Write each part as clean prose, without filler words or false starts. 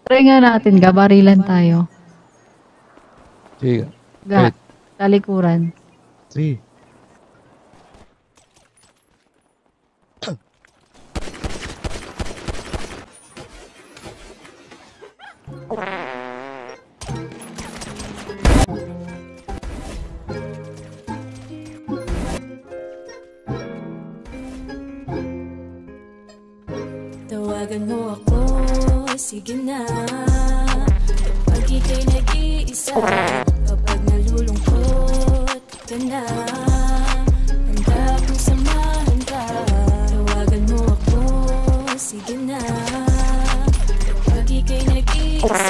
Try nga natin, gabarilan tayo. Sige. Ga, talikuran. Sige. Tawagan mo ako, sige na. Kapag ika'y nag-iisa, kapag nalulungkot ka na, handa akong samahan ka. Tawagan mo ako, sige na. Kapag ika'y nag-iisa,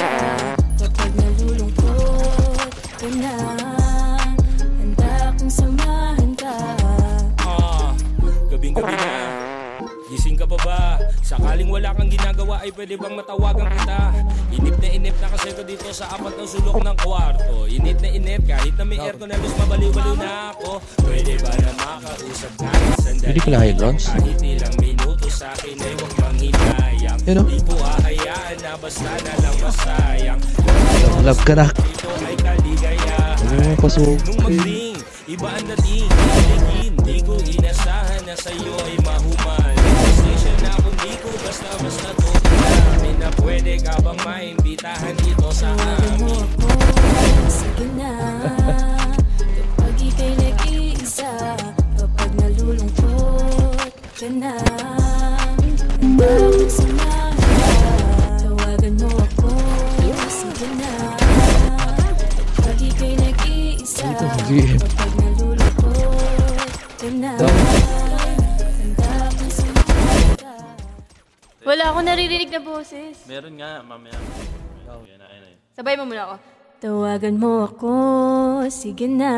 kapag nalulungkot ka na, handa akong samahan ka. Gabing-gabi na, gising ka pa ba? Sakaling wala kang ginagawa ay pwede bang matawagan kita? Inip na kasi ko dito sa apat na sulok ng kwarto. Inip kahit na may aircon na luz, mabaliw-baliw na ako. Pwede ba na makausap kahit sandali? Hindi ko na hydrons. Kahit ilang minuto sa akin ay huwag kang hinayang. Di ko hahayaan na basta na lang masayang. Love ka na. Ito ay kaligayahan. Nung mag-ring, iba ang dating. Di ko inasahan na sa'yo ay mahuman. Pasensya na kung di ko basta-basta to namin na pwede ka bang maimbitahan dito sa amin. Sige na, kapag ika'y nag-iisa, kapag nalulungkot ka na, handa akong samahan ka. Tawagan mo ako, sige na, kapag ika'y nag-iisa, kapag nalulungkot ka na, handa akong samahan ka. Wala akong naririnig na boses. Meron nga, mamaya. Ayun na. Sabay mo muna ako. Tawagan mo ako, sige na.